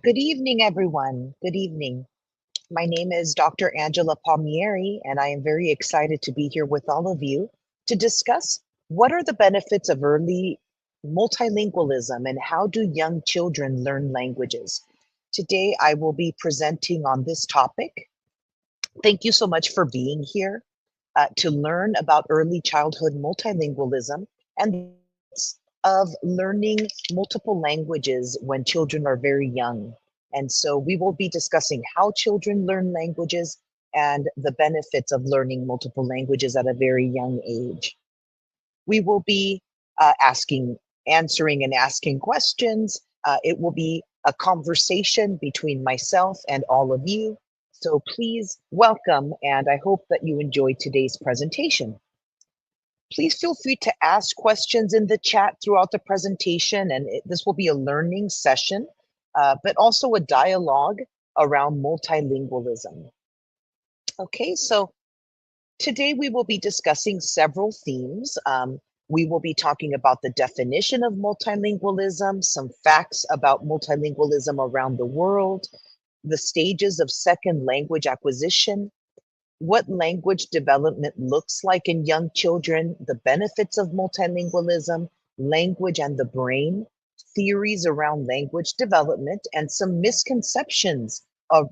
Good evening, everyone. Good evening. My name is Dr. Angela Palmieri, and I am very excited to be here with all of you to discuss what are the benefits of early multilingualism and how do young children learn languages. Today, I will be presenting on this topic. Thank you so much for being here to learn about early childhood multilingualism and of learning multiple languages when children are very young. And so we will be discussing how children learn languages and the benefits of learning multiple languages at a very young age. We will be answering and asking questions. It will be a conversation between myself and all of you. So please welcome, and I hope that you enjoyed today's presentation. Please feel free to ask questions in the chat throughout the presentation, and this will be a learning session, but also a dialogue around multilingualism. Okay, so today we will be discussing several themes. We will be talking about the definition of multilingualism, some facts about multilingualism around the world, the stages of second language acquisition, what language development looks like in young children, the benefits of multilingualism, language and the brain, theories around language development, and some misconceptions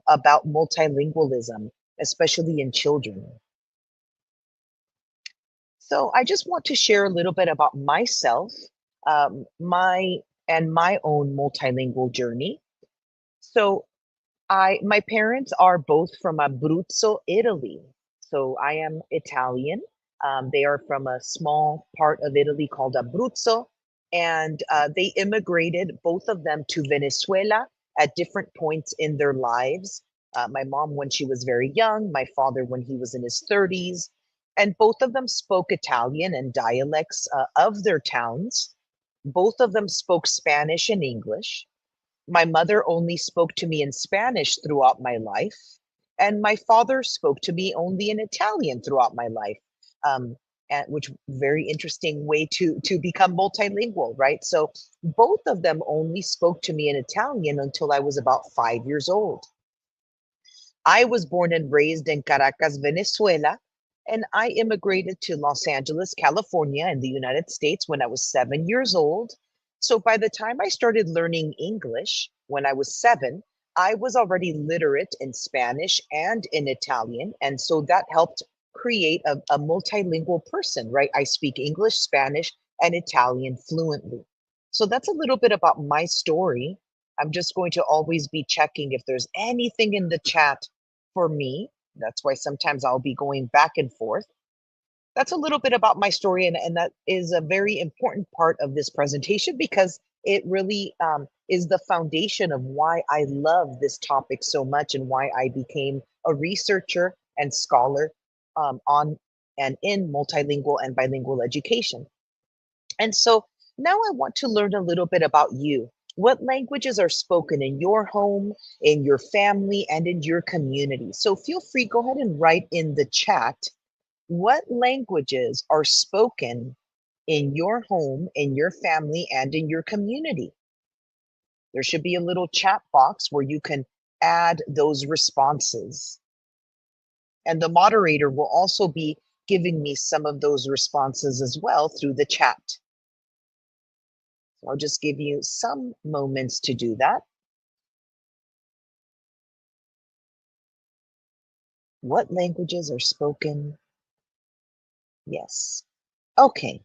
about multilingualism, especially in children. So I just want to share a little bit about myself, my own multilingual journey. So my parents are both from Abruzzo, Italy. So I am Italian. They are from a small part of Italy called Abruzzo, and they immigrated, both of them, to Venezuela at different points in their lives. My mom when she was very young, my father when he was in his 30s, and both of them spoke Italian and dialects of their towns. Both of them spoke Spanish and English. My mother only spoke to me in Spanish throughout my life, and my father spoke to me only in Italian throughout my life. Which very interesting way to become multilingual, right? So both of them only spoke to me in Italian until I was about 5 years old. I was born and raised in Caracas, Venezuela, and I immigrated to Los Angeles, California, in the United States when I was 7 years old. So by the time I started learning English when I was 7, I was already literate in Spanish and in Italian. And so that helped create a multilingual person, right? I speak English, Spanish, and Italian fluently. So that's a little bit about my story. I'm just going to always be checking if there's anything in the chat for me. That's why sometimes I'll be going back and forth. That's a little bit about my story, and that is a very important part of this presentation because it really is the foundation of why I love this topic so much and why I became a researcher and scholar on and in multilingual and bilingual education. And so now I want to learn a little bit about you. What languages are spoken in your home, in your family, and in your community? So feel free, go ahead and write in the chat what languages are spoken in your home, in your family, and in your community. There should be a little chat box where you can add those responses. And the moderator will also be giving me some of those responses as well through the chat. I'll just give you some moments to do that. What languages are spoken? Yes. Okay.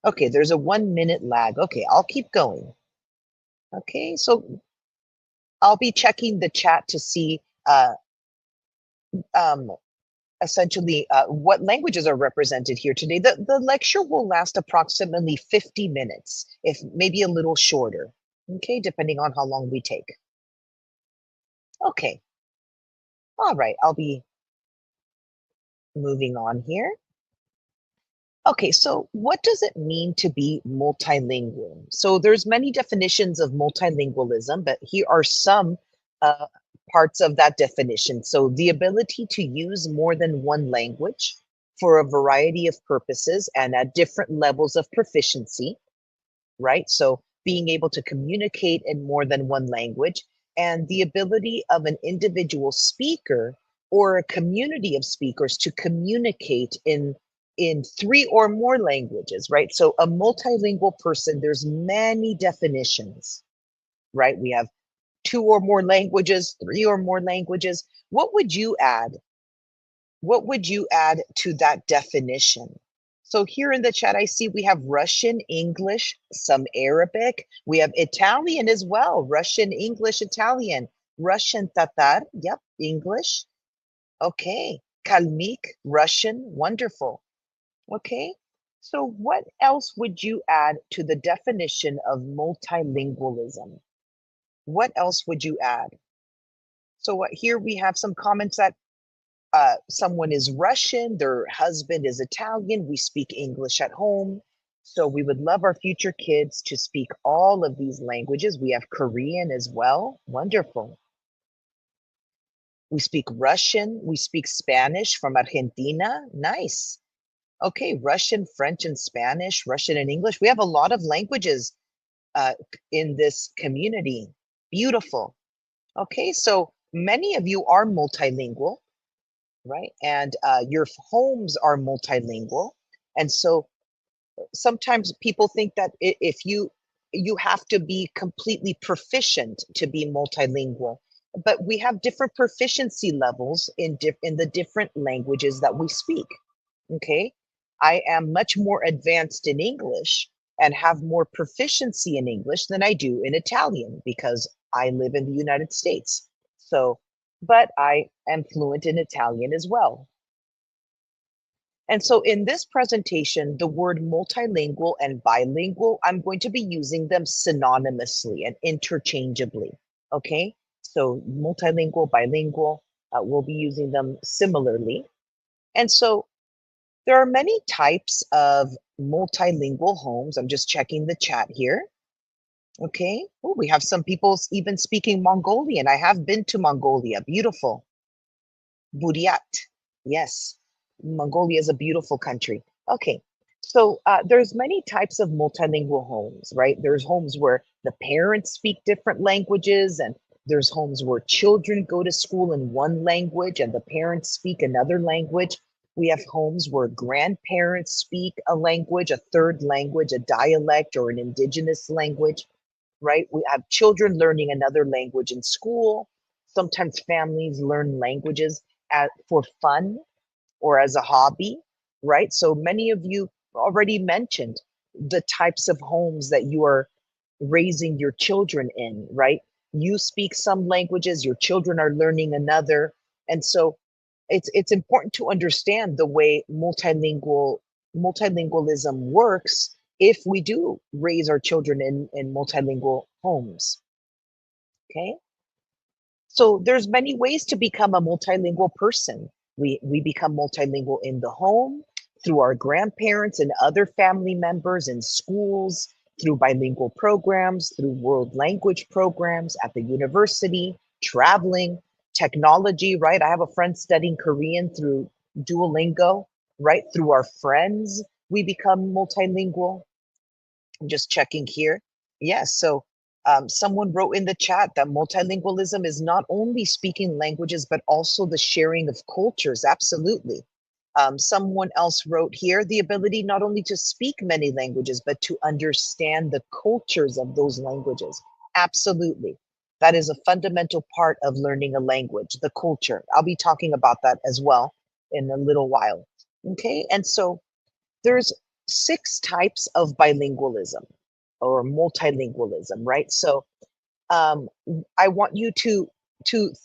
Okay, there's a 1 minute lag. Okay, I'll keep going. Okay, so I'll be checking the chat to see um, essentially what languages are represented here today. The lecture will last approximately 50 minutes, if maybe a little shorter, okay, depending on how long we take. Okay, all right, I'll be moving on here. Okay, so what does it mean to be multilingual? So there's many definitions of multilingualism, but here are some uh, parts of that definition. So the ability to use more than one language for a variety of purposes and at different levels of proficiency, right? So being able to communicate in more than one language, and the ability of an individual speaker or a community of speakers to communicate in three or more languages, right? So a multilingual person, there's many definitions, right? We have two or more languages, three or more languages. What would you add? What would you add to that definition? So here in the chat, I see we have Russian, English, some Arabic. We have Italian as well. Russian, English, Italian. Russian, Tatar. Yep, English. Okay. Kalmyk, Russian. Wonderful. Okay. So what else would you add to the definition of multilingualism? What else would you add? So here we have some comments that someone is Russian, their husband is Italian, we speak English at home. So we would love our future kids to speak all of these languages. We have Korean as well. Wonderful. We speak Russian, we speak Spanish from Argentina. Nice. Okay, Russian, French, and Spanish, Russian and English. We have a lot of languages in this community. Beautiful. Okay, so many of you are multilingual, right? And your homes are multilingual. And so sometimes people think that if you have to be completely proficient to be multilingual, but we have different proficiency levels in the different languages that we speak. Okay, I am much more advanced in English and have more proficiency in English than I do in Italian because I live in the United States. So, but I am fluent in Italian as well. And so in this presentation, the word multilingual and bilingual, I'm going to be using them synonymously and interchangeably, okay? So multilingual, bilingual, we'll be using them similarly. And so there are many types of multilingual homes. I'm just checking the chat here. Okay, oh, we have some people even speaking Mongolian. I have been to Mongolia, beautiful. Buryat, yes, Mongolia is a beautiful country. Okay, so there's many types of multilingual homes, right? There's homes where the parents speak different languages, and there's homes where children go to school in one language and the parents speak another language. We have homes where grandparents speak a language, a third language, a dialect, or an indigenous language, right? We have children learning another language in school. Sometimes families learn languages for fun or as a hobby, right? So many of you already mentioned the types of homes that you are raising your children in, right? You speak some languages, your children are learning another. And so it's important to understand the way multilingualism works if we do raise our children in multilingual homes. Okay, so there's many ways to become a multilingual person. We become multilingual in the home, through our grandparents and other family members, in schools, through bilingual programs, through world language programs at the university, traveling, technology, right? I have a friend studying Korean through Duolingo, right? Through our friends, we become multilingual. I'm just checking here. Yes, so someone wrote in the chat that multilingualism is not only speaking languages, but also the sharing of cultures. Absolutely. Someone else wrote here, the ability not only to speak many languages, but to understand the cultures of those languages. Absolutely. That is a fundamental part of learning a language, the culture. I'll be talking about that as well in a little while. Okay, and so there's 6 types of bilingualism or multilingualism, right? So I want you to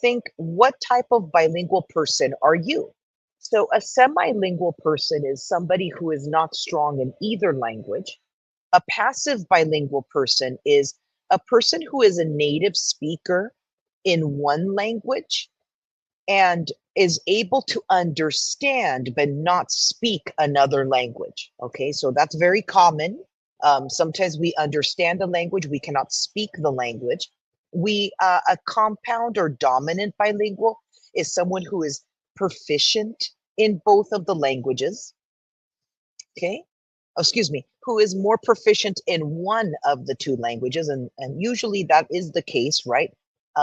think, what type of bilingual person are you? So a semilingual person is somebody who is not strong in either language. A passive bilingual person is a person who is a native speaker in one language and is able to understand but not speak another language. Okay, so that's very common. Sometimes we understand a language, we cannot speak the language. A compound or dominant bilingual is someone who is proficient in both of the languages. Okay, excuse me, who is more proficient in one of the two languages, and usually that is the case, right?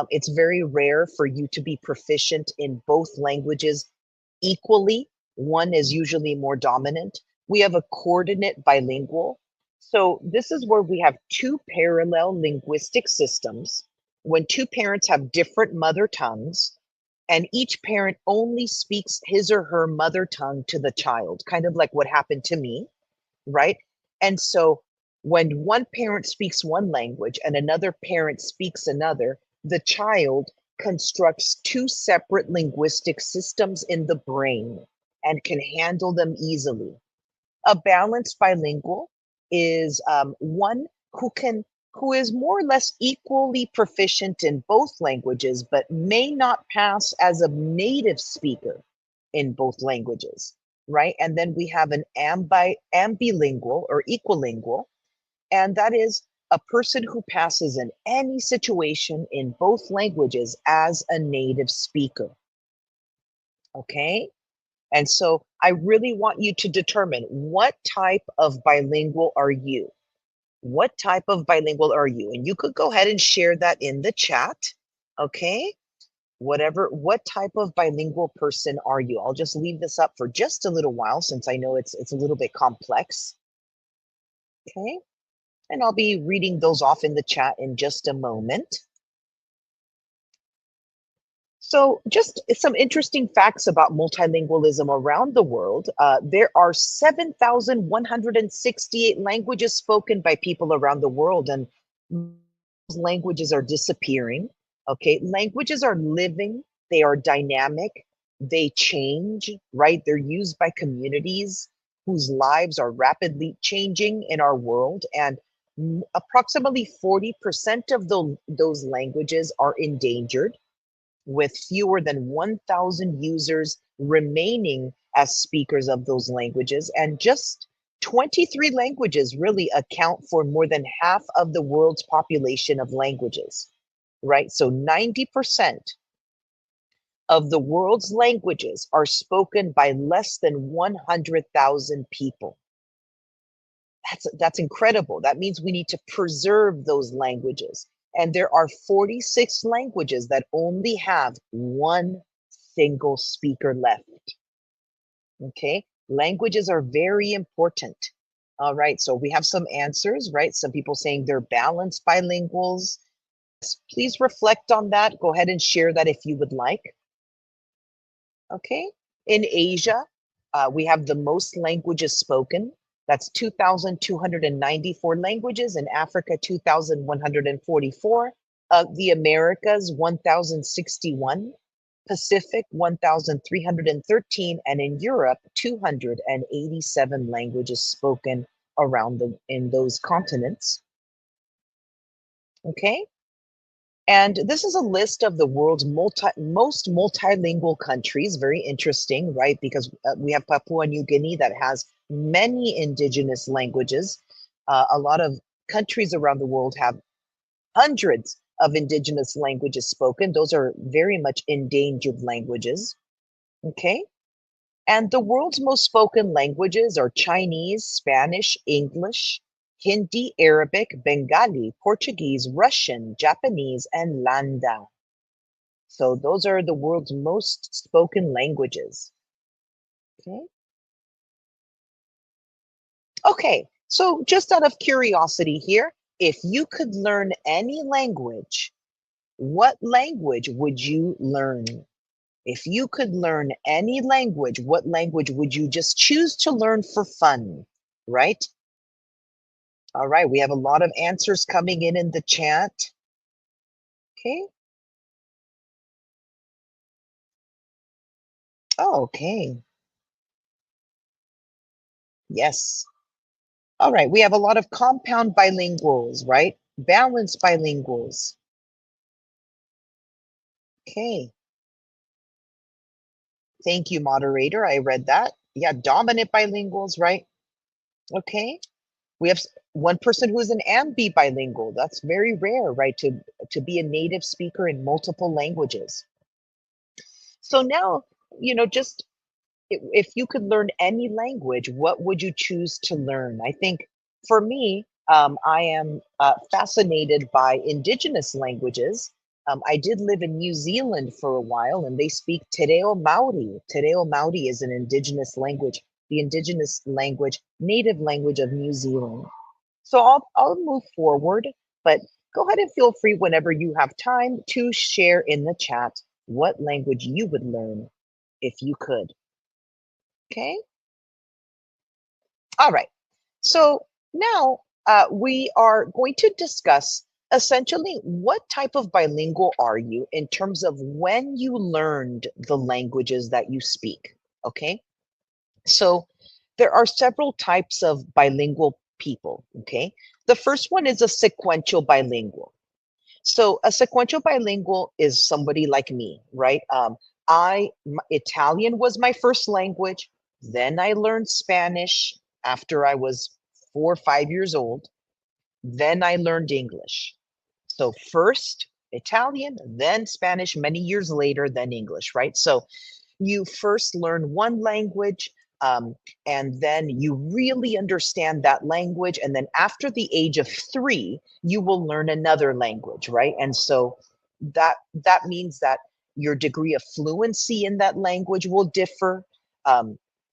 It's very rare for you to be proficient in both languages equally. One is usually more dominant. We have a coordinate bilingual. So this is where we have two parallel linguistic systems. When two parents have different mother tongues, and each parent only speaks his or her mother tongue to the child, kind of like what happened to me, right? And so when one parent speaks one language and another parent speaks another, the child constructs two separate linguistic systems in the brain and can handle them easily. A balanced bilingual is one who is more or less equally proficient in both languages, but may not pass as a native speaker in both languages, right? And then we have an ambilingual or equilingual, and that is a person who passes in any situation in both languages as a native speaker. Okay? And so I really want you to determine, what type of bilingual are you? What type of bilingual are you? And you could go ahead and share that in the chat. Okay? What type of bilingual person are you? I'll just leave this up for just a little while, since I know it's a little bit complex. Okay? And I'll be reading those off in the chat in just a moment. So just some interesting facts about multilingualism around the world. There are 7,168 languages spoken by people around the world, and languages are disappearing. Okay, languages are living, they are dynamic, they change, right? They're used by communities whose lives are rapidly changing in our world, and approximately 40% of those languages are endangered, with fewer than 1,000 users remaining as speakers of those languages. And just 23 languages really account for more than half of the world's population of languages, right? So 90% of the world's languages are spoken by less than 100,000 people. That's incredible. That means we need to preserve those languages. And there are 46 languages that only have one single speaker left. Okay, languages are very important. All right, so we have some answers, right? Some people saying they're balanced bilinguals. Please reflect on that. Go ahead and share that if you would like. Okay, in Asia, we have the most languages spoken. That's 2,294 languages. In Africa, 2,144. The Americas, 1,061. Pacific, 1,313. And in Europe, 287 languages spoken around in those continents. Okay. And this is a list of the world's most multilingual countries. Very interesting, right? Because we have Papua New Guinea that has many indigenous languages. A lot of countries around the world have hundreds of indigenous languages spoken. Those are very much endangered languages. Okay. And the world's most spoken languages are Chinese, Spanish, English, Hindi, Arabic, Bengali, Portuguese, Russian, Japanese, and Landa. So those are the world's most spoken languages. Okay. Okay, so just out of curiosity here, if you could learn any language, what language would you learn? If you could learn any language, what language would you just choose to learn for fun, right? All right, we have a lot of answers coming in the chat. Okay. Oh, okay. Yes. All right, we have a lot of compound bilinguals, right? Balanced bilinguals. Okay. Thank you, moderator. I read that. Yeah, dominant bilinguals, right? Okay. We have one person who is an ambi-bilingual. That's very rare, right? To be a native speaker in multiple languages. So now, just if you could learn any language, what would you choose to learn? I think for me, I am fascinated by indigenous languages. I did live in New Zealand for a while, and they speak Te Reo Maori. Te Reo Maori is an indigenous language, the indigenous language, native language of New Zealand. So I'll move forward, but go ahead and feel free whenever you have time to share in the chat what language you would learn if you could. Okay. All right. So now we are going to discuss essentially what type of bilingual are you in terms of when you learned the languages that you speak. Okay. So there are several types of bilingual people. Okay. The first one is a sequential bilingual. So a sequential bilingual is somebody like me, right? Italian was my first language. Then I learned Spanish after I was 4 or 5 years old. Then I learned English. So first Italian, then Spanish, many years later, then English, right? So you first learn one language, and then you really understand that language. And then after the age of 3, you will learn another language, right? And so that means that your degree of fluency in that language will differ.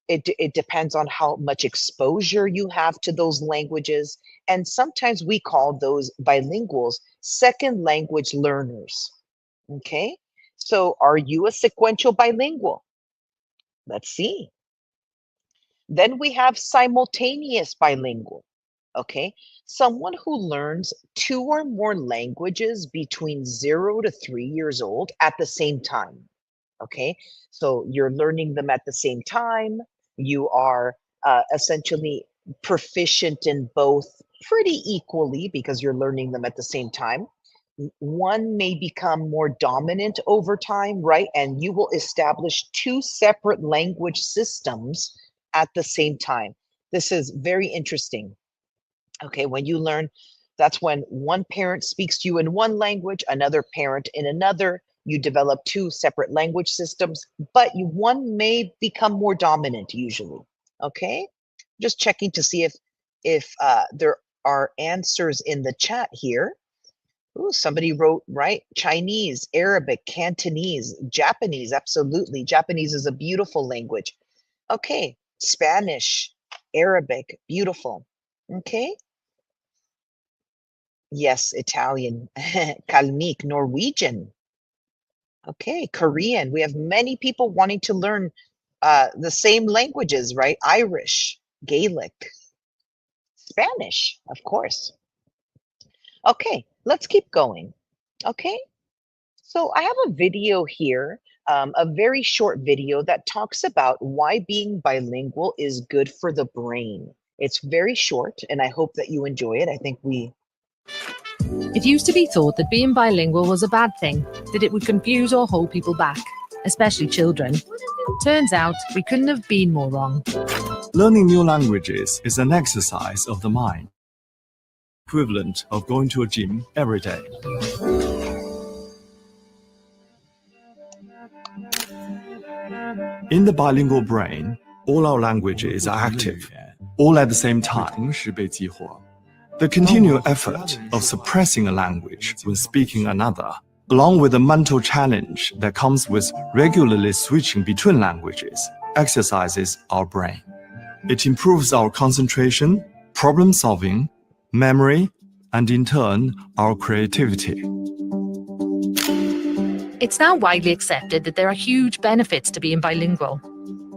It depends on how much exposure you have to those languages. And sometimes we call those bilinguals second language learners. Okay, so are you a sequential bilingual? Let's see. Then we have simultaneous bilingual. Okay, someone who learns 2 or more languages between 0 to 3 years old at the same time. Okay, so you're learning them at the same time. You are essentially proficient in both pretty equally because you're learning them at the same time. One may become more dominant over time, right? And you will establish 2 separate language systems at the same time. This is very interesting. Okay, when you learn, that's when one parent speaks to you in one language, another parent in another. You develop 2 separate language systems, but one may become more dominant usually. Okay, just checking to see if there are answers in the chat here. Ooh, somebody wrote, right? Chinese, Arabic, Cantonese, Japanese, absolutely. Japanese is a beautiful language. Okay, Spanish, Arabic, beautiful. Okay. Yes, Italian, Kalmyk, Norwegian. Okay, Korean. We have many people wanting to learn the same languages, right? Irish, Gaelic, Spanish, of course. Okay, let's keep going. Okay, so I have a video here, a very short video that talks about why being bilingual is good for the brain. It's very short, and I hope that you enjoy it. I think It used to be thought that being bilingual was a bad thing, that it would confuse or hold people back, especially children. Turns out we couldn't have been more wrong. Learning new languages is an exercise of the mind, equivalent of going to a gym every day. In the bilingual brain, all our languages are active, all at the same time. The continual effort of suppressing a language when speaking another, along with the mental challenge that comes with regularly switching between languages, exercises our brain. It improves our concentration, problem solving, memory, and in turn, our creativity. It's now widely accepted that there are huge benefits to being bilingual.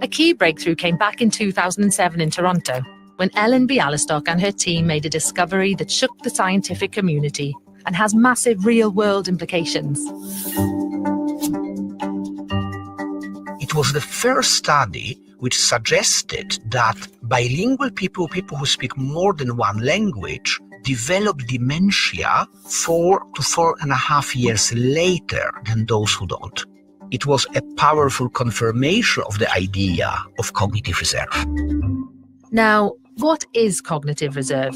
A key breakthrough came back in 2007 in Toronto, when Ellen Bialystok and her team made a discovery that shook the scientific community and has massive real-world implications. It was the first study which suggested that bilingual people who speak more than one language, develop dementia 4 to 4.5 years later than those who don't. It was a powerful confirmation of the idea of cognitive reserve. Now, what is cognitive reserve?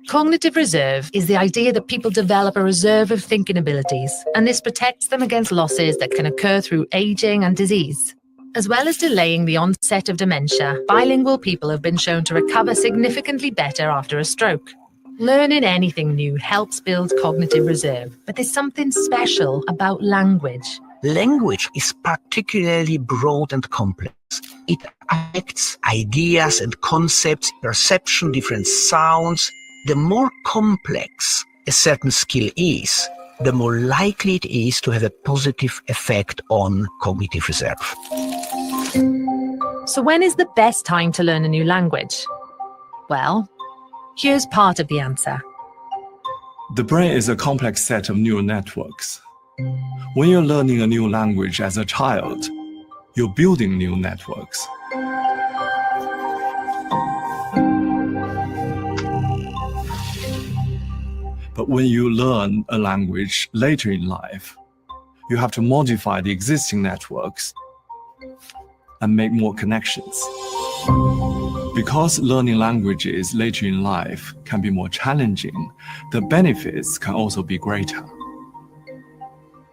Cognitive reserve is the idea that people develop a reserve of thinking abilities, and this protects them against losses that can occur through aging and disease. As well as delaying the onset of dementia, bilingual people have been shown to recover significantly better after a stroke. Learning anything new helps build cognitive reserve, but there's something special about language. Language is particularly broad and complex. It affects ideas and concepts, perception, different sounds. The more complex a certain skill is, the more likely it is to have a positive effect on cognitive reserve. So when is the best time to learn a new language? Well, here's part of the answer. The brain is a complex set of neural networks. When you're learning a new language as a child, you're building new networks. But when you learn a language later in life, you have to modify the existing networks and make more connections. Because learning languages later in life can be more challenging, the benefits can also be greater.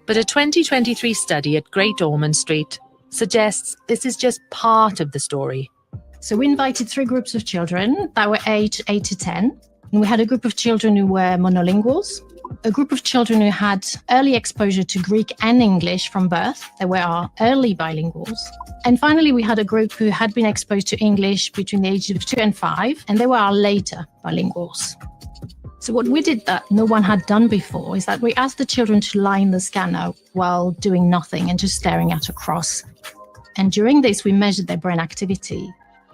But a 2023 study at Great Ormond Street suggests this is just part of the story. So we invited 3 groups of children that were aged 8 to 10. And we had a group of children who were monolinguals, a group of children who had early exposure to Greek and English from birth. They were our early bilinguals. And finally, we had a group who had been exposed to English between the ages of 2 and 5, and they were our later bilinguals. So what we did that no one had done before is that we asked the children to lie in the scanner while doing nothing and just staring at a cross. And during this, we measured their brain activity.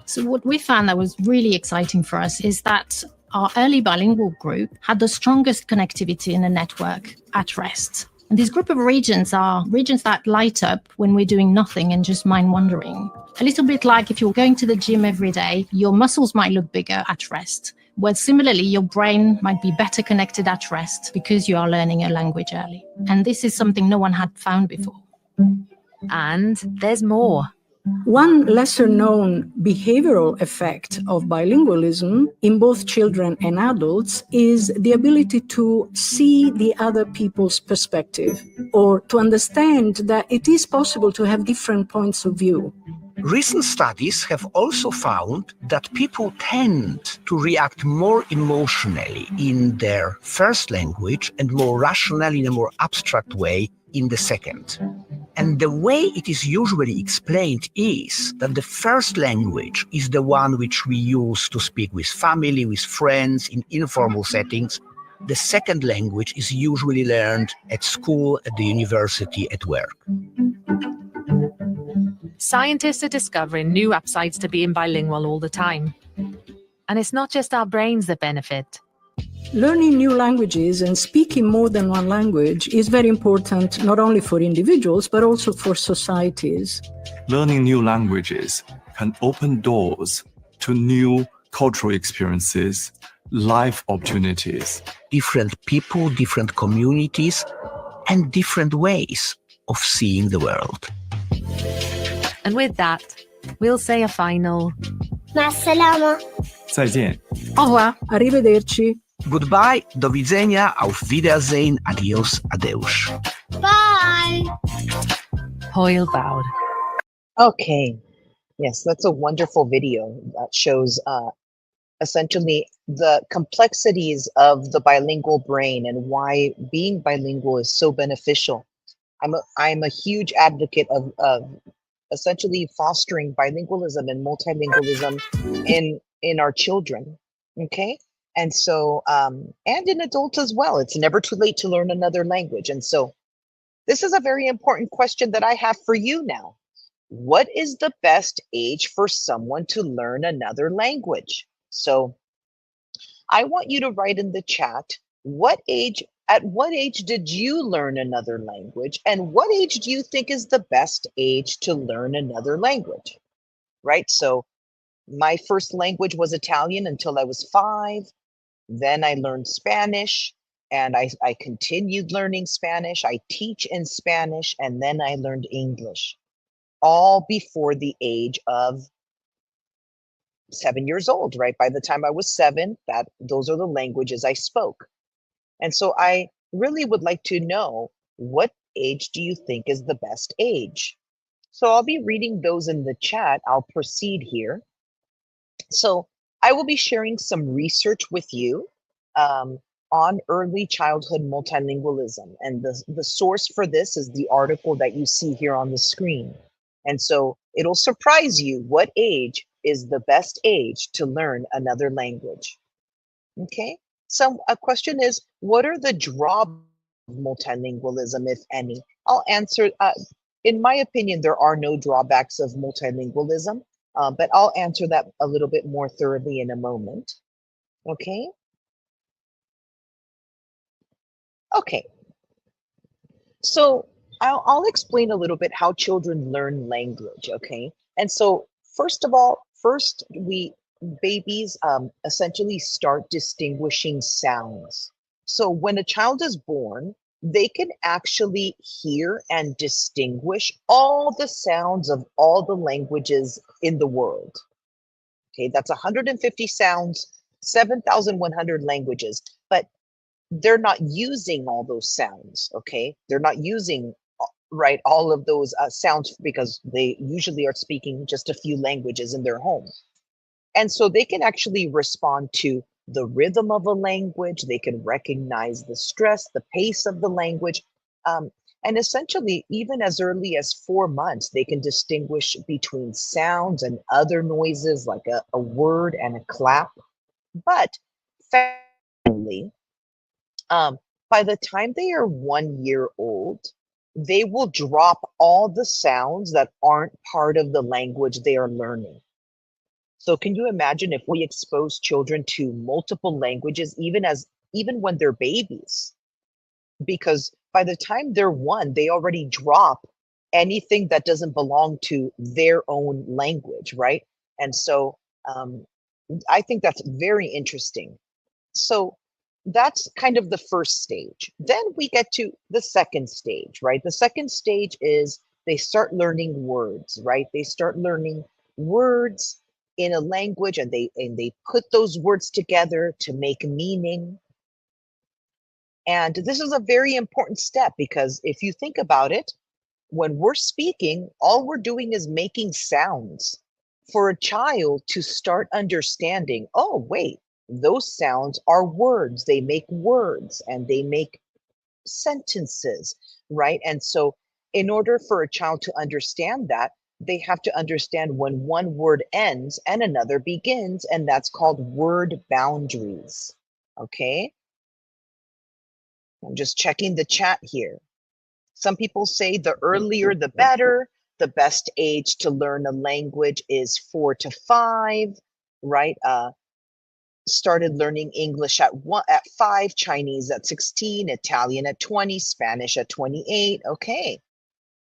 So what we found that was really exciting for us is that our early bilingual group had the strongest connectivity in the network at rest. And this group of regions are regions that light up when we're doing nothing and just mind wandering. A little bit like if you're going to the gym every day, your muscles might look bigger at rest. Well, similarly, your brain might be better connected at rest because you are learning a language early. And this is something no one had found before. And there's more. One lesser-known behavioral effect of bilingualism in both children and adults is the ability to see the other people's perspective, or to understand that it is possible to have different points of view. Recent studies have also found that people tend to react more emotionally in their first language and more rationally in a more abstract way in the second. And the way it is usually explained is that the first language is the one which we use to speak with family, with friends, in informal settings. The second language is usually learned at school, at the university, at work. Scientists are discovering new upsides to being bilingual all the time. And it's not just our brains that benefit. Learning new languages and speaking more than one language is very important, not only for individuals, but also for societies. Learning new languages can open doors to new cultural experiences, life opportunities. Different people, different communities, and different ways of seeing the world. And with that, we'll say a final Ma'assalama. 再见. Au revoir, arrivederci. Goodbye, do widzenia, auf Wiedersehen, adios, adeus. Bye. Hwyl fawr. Okay. Yes, that's a wonderful video that shows essentially the complexities of the bilingual brain and why being bilingual is so beneficial. I'm a huge advocate of essentially fostering bilingualism and multilingualism in our children. Okay. And so, and in adults as well. It's never too late to learn another language. And so this is a very important question that I have for you now. What is the best age for someone to learn another language? So I want you to write in the chat, at what age did you learn another language? And what age do you think is the best age to learn another language? Right? So my first language was Italian until I was 5. Then I learned Spanish and I continued learning Spanish. I teach in Spanish and then I learned English, all before the age of 7 years old, right? By the time I was 7, those are the languages I spoke. And so I really would like to know, what age do you think is the best age? So I'll be reading those in the chat. I'll proceed here. So I will be sharing some research with you on early childhood multilingualism. And the source for this is the article that you see here on the screen. And so it'll surprise you what age is the best age to learn another language. Okay, so a question is, what are the drawbacks of multilingualism, if any? I'll answer, in my opinion, there are no drawbacks of multilingualism, but I'll answer that a little bit more thoroughly in a moment. Okay. Okay, so I'll explain a little bit how children learn language, okay? And so first of all, babies essentially start distinguishing sounds. So when a child is born, they can actually hear and distinguish all the sounds of all the languages in the world. Okay, that's 150 sounds, 7,100 languages. But they're not using all those sounds, okay? They're not using, right, all of those sounds because they usually are speaking just a few languages in their home. And so they can actually respond to the rhythm of a language. They can recognize the stress, the pace of the language. And essentially, even as early as 4 months, they can distinguish between sounds and other noises like a word and a clap. But family, by the time they are 1 year old, they will drop all the sounds that aren't part of the language they are learning. So can you imagine if we expose children to multiple languages, even when they're babies? Because by the time they're 1, they already drop anything that doesn't belong to their own language, right? And so I think that's very interesting. So that's kind of the first stage. Then we get to the second stage, right? The second stage is they start learning words, right? They start learning words in a language, and they put those words together to make meaning. And this is a very important step because if you think about it, when we're speaking, all we're doing is making sounds. For a child to start understanding, oh, wait, those sounds are words. They make words and they make sentences, right? And so in order for a child to understand that, they have to understand when one word ends and another begins, and that's called word boundaries, okay? I'm just checking the chat here. Some people say the earlier the better. The best age to learn a language is 4 to 5, right? Started learning English at 5, Chinese at 16, Italian at 20, Spanish at 28. Okay.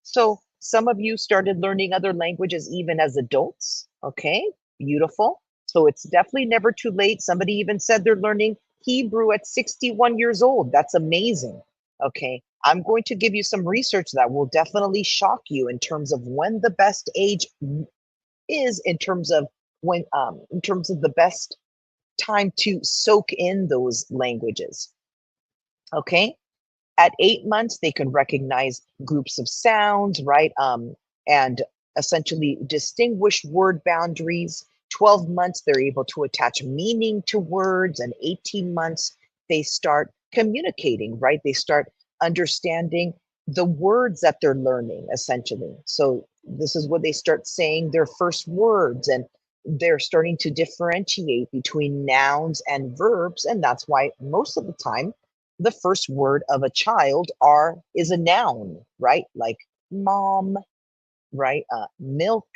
So some of you started learning other languages even as adults. Okay, beautiful. So it's definitely never too late. Somebody even said they're learning Hebrew at 61 years old. That's amazing. Okay, I'm going to give you some research that will definitely shock you in terms of when the best age is, in terms of the best time to soak in those languages. Okay, at 8 months, they can recognize groups of sounds, right? And essentially distinguish word boundaries. 12 months, they're able to attach meaning to words. And 18 months, they start communicating, right? They start understanding the words that they're learning, essentially. So this is where they start saying their first words, and they're starting to differentiate between nouns and verbs. And that's why most of the time, the first word of a child is a noun, right? Like mom, right? Milk,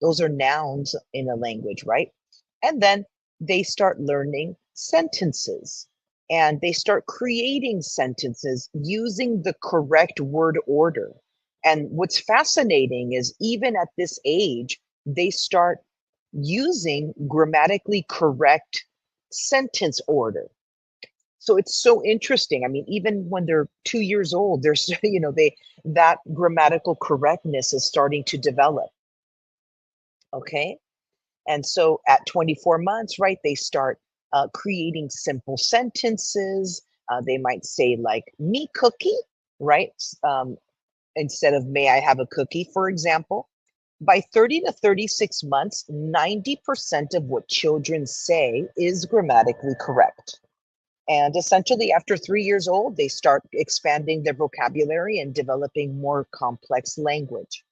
those are nouns in a language, right? And then they start learning sentences, and they start creating sentences using the correct word order. And what's fascinating is even at this age, they start using grammatically correct sentence order. So it's so interesting. I mean, even when they're 2 years old, there's, that grammatical correctness is starting to develop. Okay. And so at 24 months, right, they start creating simple sentences. They might say like, me cookie, right? instead of may I have a cookie, for example. By 30 to 36 months, 90% of what children say is grammatically correct. And essentially, after 3 years old, they start expanding their vocabulary and developing more complex language.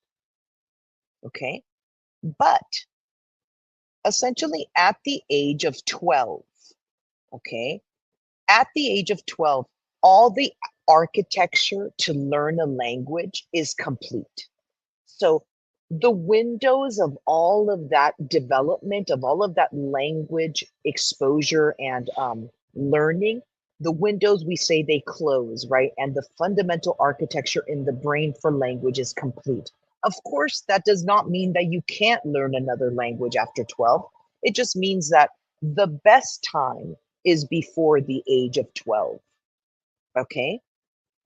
Okay. But essentially, at the age of 12, okay, at the age of 12, all the architecture to learn a language is complete. So the windows of all of that development, of all of that language exposure and learning, the windows, we say they close, right? And the fundamental architecture in the brain for language is complete. Of course, that does not mean that you can't learn another language after 12. It just means that the best time is before the age of 12, okay?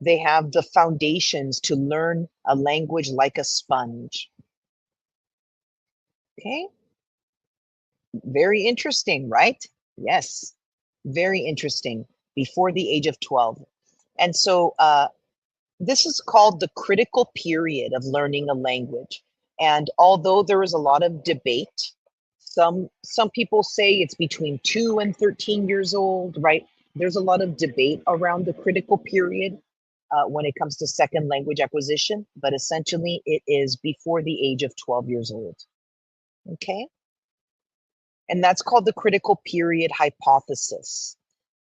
They have the foundations to learn a language like a sponge. Okay. Very interesting, right? Yes. Very interesting. Before the age of 12. And so this is called the critical period of learning a language. And although there is a lot of debate, some people say it's between 2 and 13 years old, right? There's a lot of debate around the critical period when it comes to second language acquisition, but essentially it is before the age of 12 years old. Okay. And that's called the critical period hypothesis.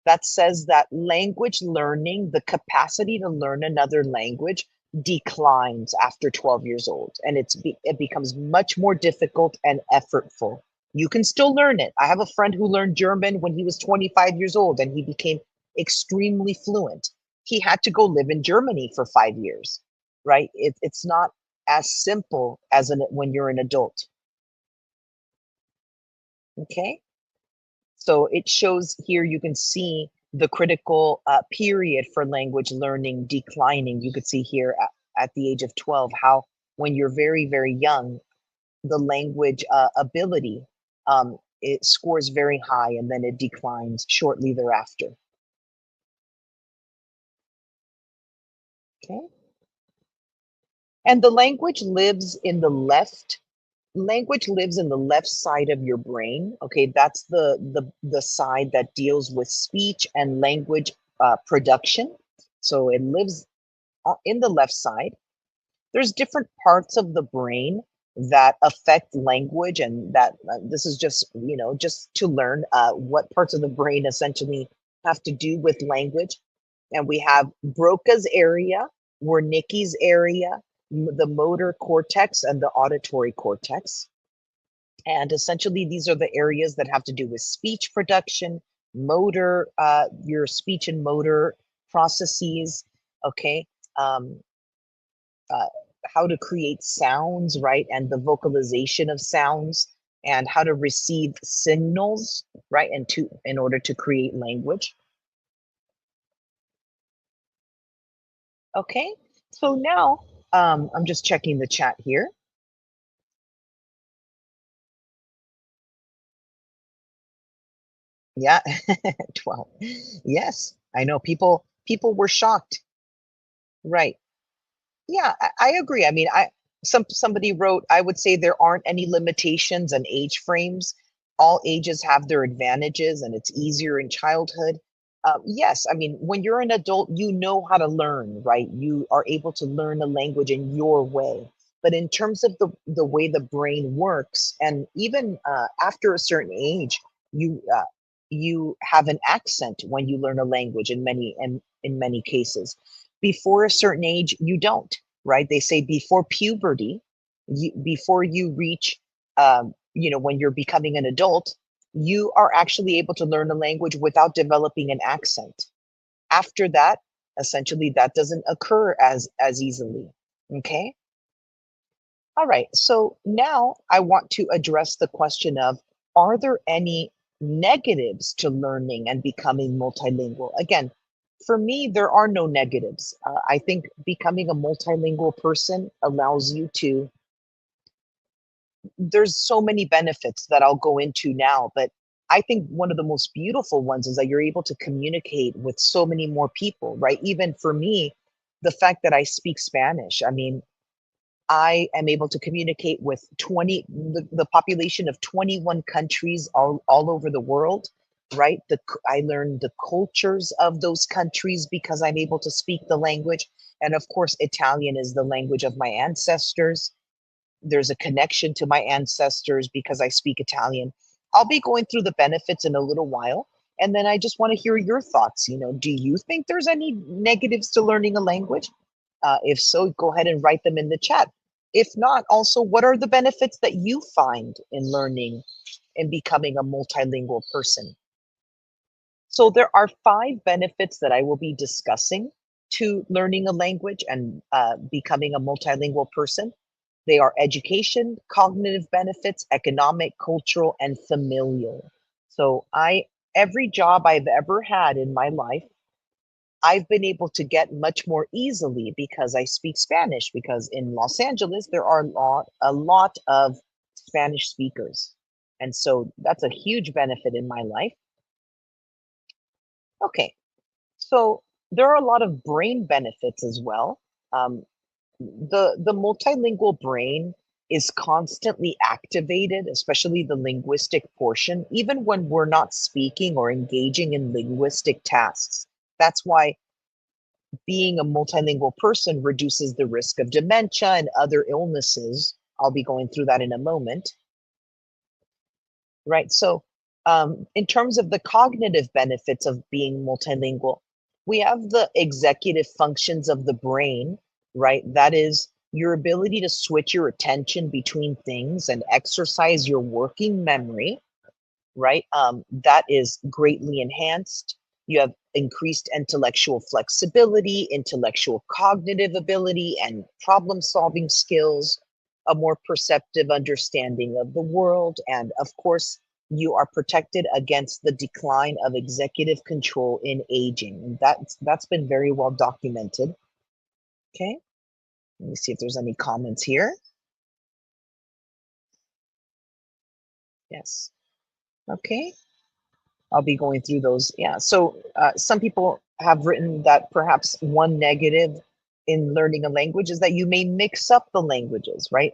That says that language learning, the capacity to learn another language, declines after 12 years old. And it becomes much more difficult and effortful. You can still learn it. I have a friend who learned German when he was 25 years old and he became extremely fluent. He had to go live in Germany for 5 years, right? It's not as simple as when you're an adult. Okay, so it shows here, you can see the critical period for language learning declining. You could see here at the age of 12, how when you're very, very young, the language ability, it scores very high and then it declines shortly thereafter. Okay. And the language lives in the left side of your brain. Okay, that's the side that deals with speech and language production. So it lives in the left side. There's different parts of the brain that affect language, and that this is just just to learn what parts of the brain essentially have to do with language. And we have Broca's area, Wernicke's area, the motor cortex, and the auditory cortex. And essentially, these are the areas that have to do with speech production, motor, your speech and motor processes, okay? How to create sounds, right? And the vocalization of sounds, and how to receive signals, right? And in order to create language. Okay, so now I'm just checking the chat here. Yeah, 12. Yes, I know people were shocked. Right. Yeah, I agree. I mean, somebody wrote, I would say there aren't any limitations on age frames. All ages have their advantages and it's easier in childhood. Yes, I mean, when you're an adult, you know how to learn, right? You are able to learn a language in your way. But in terms of the way the brain works, and even after a certain age, you have an accent when you learn a language in many cases. Before a certain age, you don't, right? They say before puberty, before you reach, when you're becoming an adult, you are actually able to learn a language without developing an accent. After that, essentially, that doesn't occur as easily. Okay. All right. So now I want to address the question of, are there any negatives to learning and becoming multilingual? Again, for me, there are no negatives. I think becoming a multilingual person allows you to, there's so many benefits that I'll go into now, but I think one of the most beautiful ones is that you're able to communicate with so many more people, right? Even for me, the fact that I speak Spanish. I mean, I am able to communicate with the population of 21 countries all over the world, right? I learned the cultures of those countries because I'm able to speak the language. And of course, Italian is the language of my ancestors. There's a connection to my ancestors because I speak Italian. I'll be going through the benefits in a little while. And then I just want to hear your thoughts. Do you think there's any negatives to learning a language? If so, go ahead and write them in the chat. If not, also, what are the benefits that you find in learning and becoming a multilingual person? So there are 5 benefits that I will be discussing to learning a language and becoming a multilingual person. They are education, cognitive benefits, economic, cultural, and familial. So every job I've ever had in my life, I've been able to get much more easily because I speak Spanish, because in Los Angeles, there are a lot of Spanish speakers. And so that's a huge benefit in my life. Okay, so there are a lot of brain benefits as well. The multilingual brain is constantly activated, especially the linguistic portion, even when we're not speaking or engaging in linguistic tasks. That's why being a multilingual person reduces the risk of dementia and other illnesses. I'll be going through that in a moment. Right. So in terms of the cognitive benefits of being multilingual, we have the executive functions of the brain, right? That is your ability to switch your attention between things and exercise your working memory, right? That is greatly enhanced. You have increased intellectual flexibility, intellectual cognitive ability, and problem-solving skills, a more perceptive understanding of the world, and of course, you are protected against the decline of executive control in aging. And that's been very well documented. Okay, let me see if there's any comments here. Yes. Okay. I'll be going through those. Yeah. So some people have written that perhaps one negative in learning a language is that you may mix up the languages, right?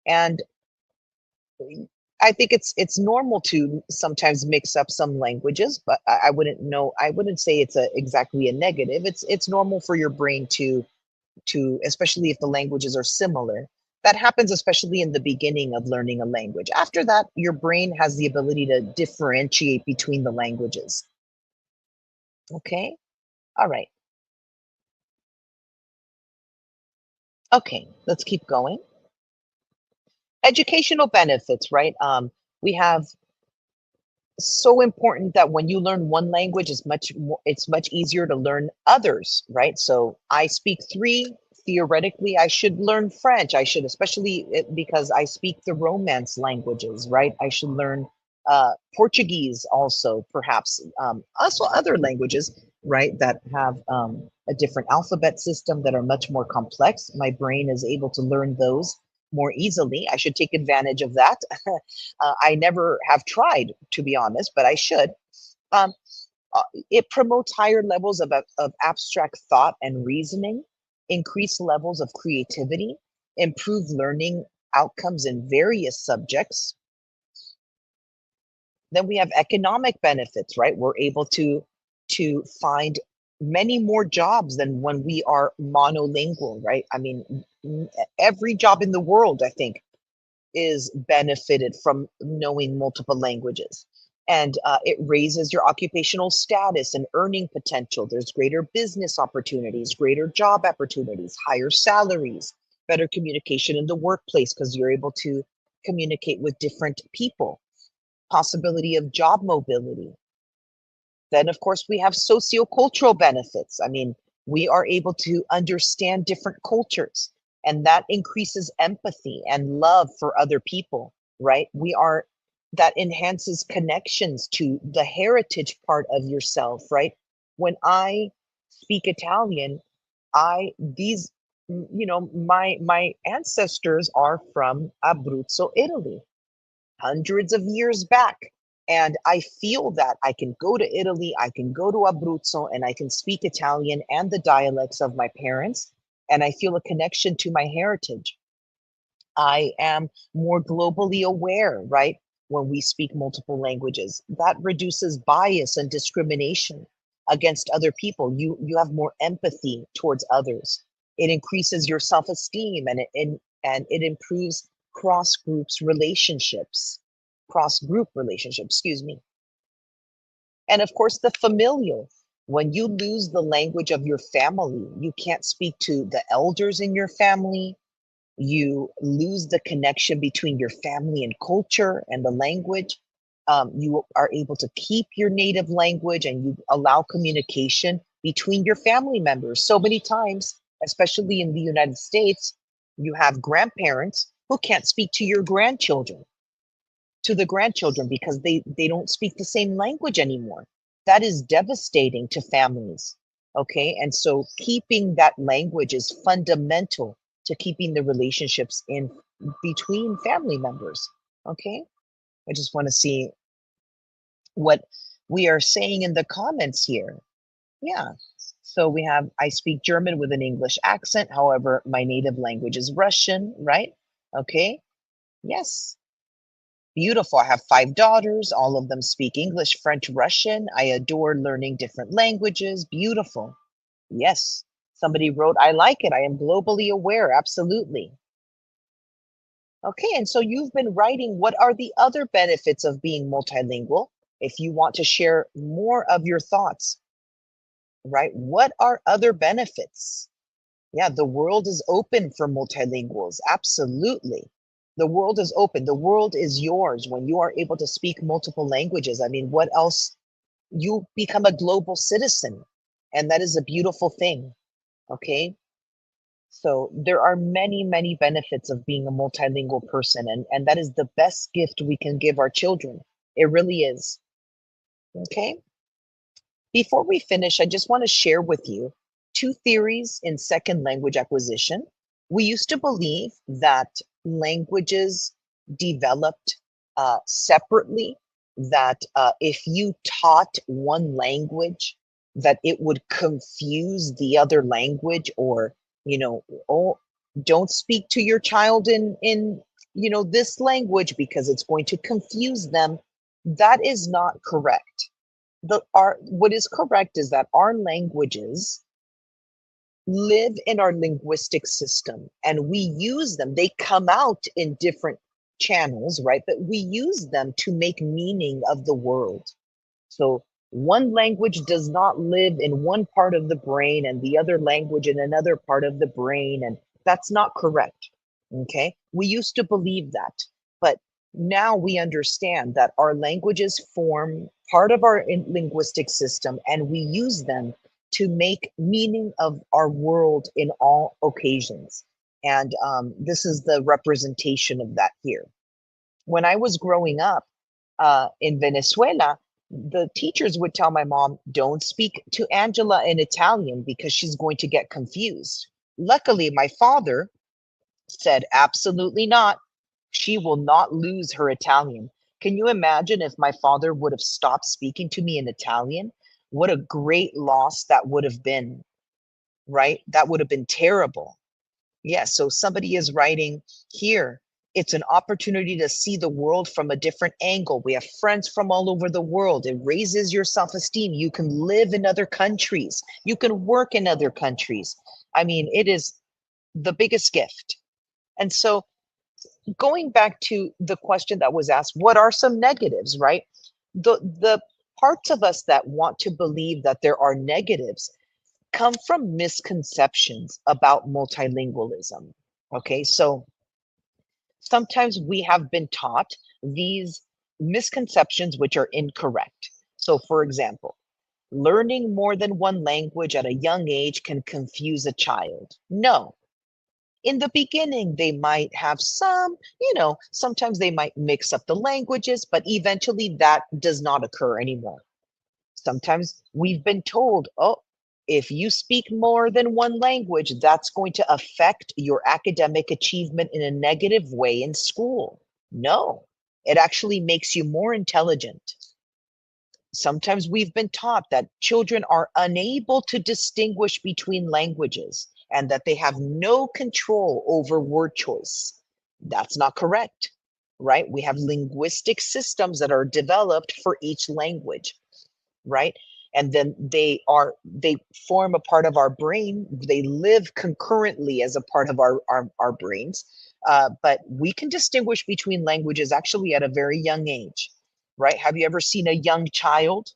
And I think it's normal to sometimes mix up some languages, but I wouldn't say it's exactly a negative. It's normal for your brain to especially if the languages are similar. That happens especially in the beginning of learning a language. After that, your brain has the ability to differentiate between the languages. Okay, all right. Okay, let's keep going. Educational benefits, right? We have so important that when you learn one language, it's much easier to learn others, right? So I speak 3. Theoretically, I should learn French. I should, especially because I speak the Romance languages, right? I should learn Portuguese also, perhaps. Also other languages, right, that have a different alphabet system that are much more complex. My brain is able to learn those more easily. I should take advantage of that. I never have tried, to be honest, but I should. It promotes higher levels of abstract thought and reasoning, increased levels of creativity, improved learning outcomes in various subjects. Then we have economic benefits, right? We're able to find many more jobs than when we are monolingual, right? I mean, every job in the world, I think, is benefited from knowing multiple languages. And it raises your occupational status and earning potential. There's greater business opportunities, greater job opportunities, higher salaries, better communication in the workplace because you're able to communicate with different people, possibility of job mobility. Then, of course, we have sociocultural benefits. I mean, we are able to understand different cultures, and that increases empathy and love for other people, right? That enhances connections to the heritage part of yourself, right? When I speak Italian, my ancestors are from Abruzzo, Italy, hundreds of years back. And I feel that I can go to Italy, I can go to Abruzzo, and I can speak Italian and the dialects of my parents, and I feel a connection to my heritage. I am more globally aware, right? When we speak multiple languages, that reduces bias and discrimination against other people. You have more empathy towards others. It increases your self-esteem, and it improves cross-group relationships, excuse me. And of course, the familial. When you lose the language of your family, you can't speak to the elders in your family. You lose the connection between your family and culture and the language. You are able to keep your native language, and you allow communication between your family members. So many times, especially in the United States, you have grandparents who can't speak to your grandchildren, because they don't speak the same language anymore. That is devastating to families. Okay, and so keeping that language is fundamental to keeping the relationships in between family members. Okay, I just want to see what we are saying in the comments here. Yeah, so we have, I speak German with an English accent, however my native language is Russian, right? Okay, yes, beautiful. I have 5 daughters, all of them speak English, French, Russian. I adore learning different languages. Beautiful. Yes, somebody wrote, I like it, I am globally aware. Absolutely. Okay, and so you've been writing, what are the other benefits of being multilingual? If you want to share more of your thoughts, right? What are other benefits? Yeah, the world is open for multilinguals. Absolutely. The world is open. The world is yours when you are able to speak multiple languages. I mean, what else? You become a global citizen, and that is a beautiful thing. Okay. So there are many, many benefits of being a multilingual person, and that is the best gift we can give our children. It really is. Okay. Before we finish, I just want to share with you 2 theories in second language acquisition. We used to believe that languages developed separately, that if you taught one language, that it would confuse the other language, or, oh, don't speak to your child in this language because it's going to confuse them. That is not correct. What is correct is that our languages live in our linguistic system, and we use them. They come out in different channels, right? But we use them to make meaning of the world. So one language does not live in one part of the brain and the other language in another part of the brain, and that's not correct. Okay, we used to believe that, but now we understand that our languages form part of our linguistic system, and we use them to make meaning of our world in all occasions. And this is the representation of that here. When I was growing up in Venezuela, the teachers would tell my mom, don't speak to Angela in Italian because she's going to get confused. Luckily, my father said, absolutely not. She will not lose her Italian. Can you imagine if my father would have stopped speaking to me in Italian? What a great loss that would have been, right? That would have been terrible. Yeah, so somebody is writing here, it's an opportunity to see the world from a different angle. We have friends from all over the world. It raises your self-esteem. You can live in other countries. You can work in other countries. I mean, it is the biggest gift. And so going back to the question that was asked, what are some negatives, right? The parts of us that want to believe that there are negatives come from misconceptions about multilingualism. Okay, so sometimes we have been taught these misconceptions which are incorrect. So for example, learning more than one language at a young age can confuse a child. No. In the beginning, they might have some, sometimes they might mix up the languages, but eventually that does not occur anymore. Sometimes we've been told, oh, if you speak more than one language, that's going to affect your academic achievement in a negative way in school. No, It actually makes you more intelligent. Sometimes we've been taught that children are unable to distinguish between languages and that they have no control over word choice. That's not correct, right? We have linguistic systems that are developed for each language, right? And then they form a part of our brain. They live concurrently as a part of our brains. But we can distinguish between languages actually at a very young age, right? Have you ever seen a young child?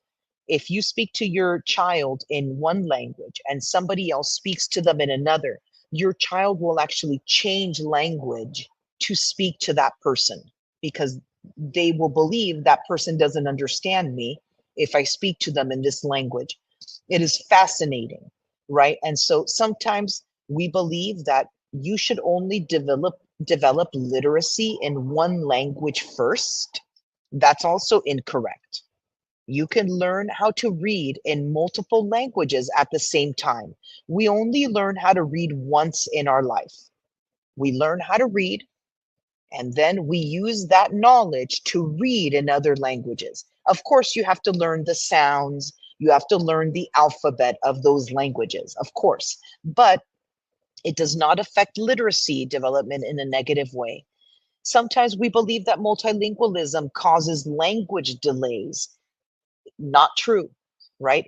If you speak to your child in one language and somebody else speaks to them in another, your child will actually change language to speak to that person because they will believe that person doesn't understand me if I speak to them in this language. It is fascinating, right? And so sometimes we believe that you should only develop literacy in one language first. That's also incorrect. You can learn how to read in multiple languages at the same time. We only learn how to read once in our life. We learn how to read, and then we use that knowledge to read in other languages. Of course, you have to learn the sounds, you have to learn the alphabet of those languages, of course, but it does not affect literacy development in a negative way. Sometimes we believe that multilingualism causes language delays. Not true, right?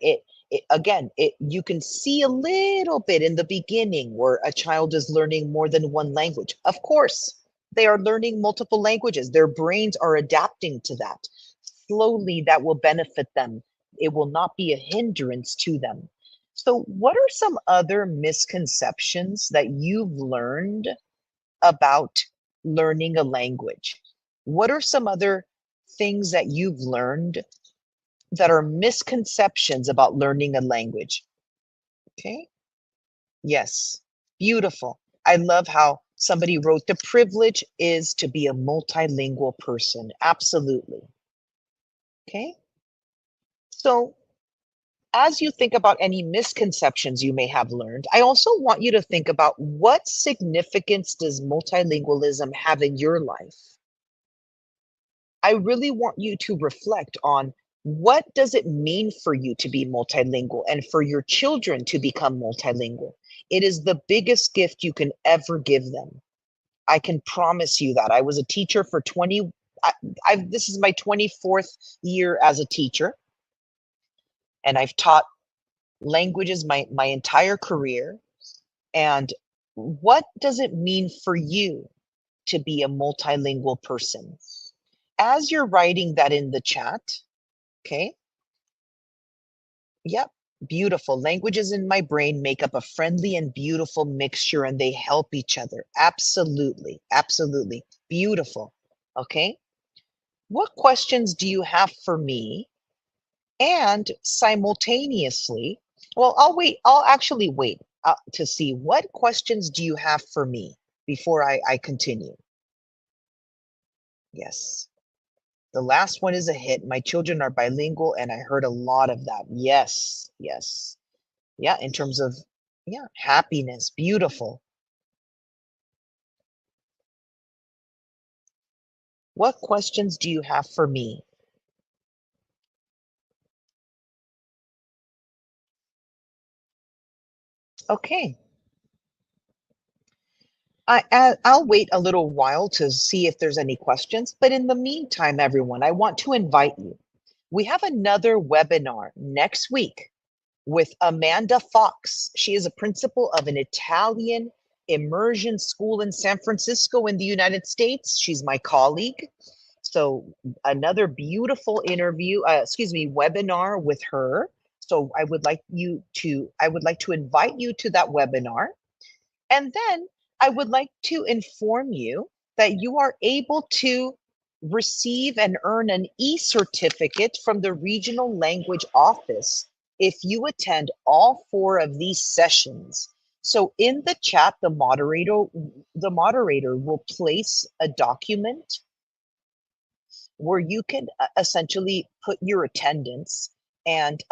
You can see a little bit in the beginning where a child is learning more than one language. Of course, they are learning multiple languages. Their brains are adapting to that. Slowly, that will benefit them. It will not be a hindrance to them. So, what are some other misconceptions that you've learned about learning a language? What are some other things that you've learned that are misconceptions about learning a language? Okay. Yes. Beautiful. I love how somebody wrote the privilege is to be a multilingual person. Absolutely. Okay. So as you think about any misconceptions you may have learned, I also want you to think about what significance does multilingualism have in your life? I really want you to reflect on what does it mean for you to be multilingual and for your children to become multilingual. It is the biggest gift you can ever give them. I can promise you that. I was a teacher for 20, this is my 24th year as a teacher, and I've taught languages my entire career. And what does it mean for you to be a multilingual person? As you're writing that in the chat, okay? Yep, beautiful. Languages in my brain make up a friendly and beautiful mixture and they help each other. Absolutely, absolutely. Beautiful, okay? What questions do you have for me? And simultaneously, well, I'll actually wait to see what questions do you have for me before I continue. Yes. The last one is a hit. My children are bilingual, and I heard a lot of that. Yes, yes. Yeah, in terms of, yeah, happiness, beautiful. What questions do you have for me? Okay. I'll wait a little while to see if there's any questions, but in the meantime, everyone, I want to invite you. We have another webinar next week with Amanda Fox. She is a principal of an Italian immersion school in San Francisco in the United States. She's my colleague. So another beautiful webinar with her. So I would like to invite you to that webinar. And then I would like to inform you that you are able to receive and earn an e-certificate from the Regional Language Office if you attend all 4 of these sessions. So in the chat, the moderator will place a document where you can essentially put your attendance. And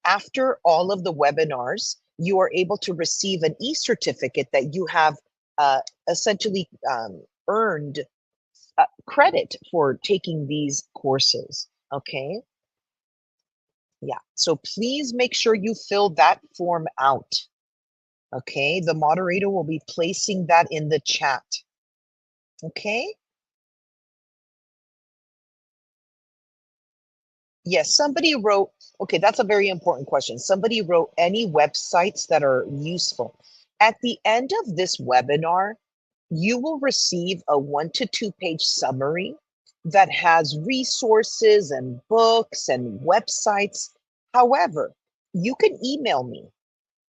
after all of the webinars, you are able to receive an e-certificate that you have essentially earned credit for taking these courses, okay? Yeah, so please make sure you fill that form out, okay? The moderator will be placing that in the chat, okay? Yes, somebody wrote, okay, that's a very important question. Somebody wrote any websites that are useful. At the end of this webinar, you will receive a 1 to 2 page summary that has resources and books and websites. However, you can email me.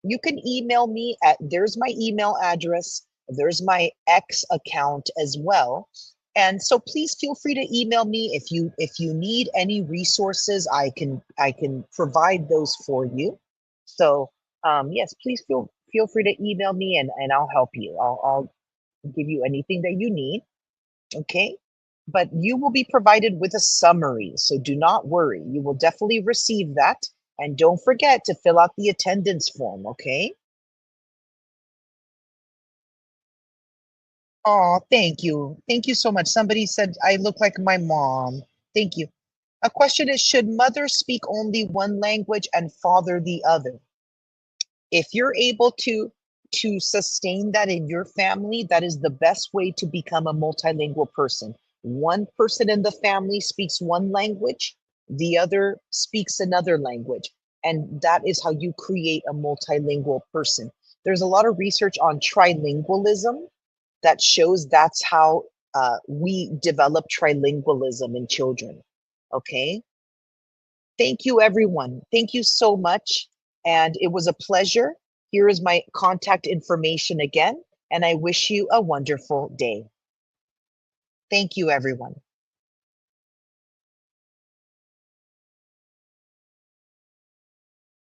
You can email me at, there's my email address, there's my X account as well. And so please feel free to email me if you need any resources. I can provide those for you. So yes, please feel free to email me and I'll help you. I'll give you anything that you need. Okay, but you will be provided with a summary, so do not worry. You will definitely receive that, and don't forget to fill out the attendance form. Okay. Oh, thank you. Thank you so much. Somebody said I look like my mom. Thank you. A question is, should mother speak only one language and father the other? If you're able to sustain that in your family, that is the best way to become a multilingual person. One person in the family speaks one language, the other speaks another language, and that is how you create a multilingual person. There's a lot of research on trilingualism that shows that's how we develop trilingualism in children. Okay. Thank you, everyone. Thank you so much. And it was a pleasure. Here is my contact information again, and I wish you a wonderful day. Thank you, everyone.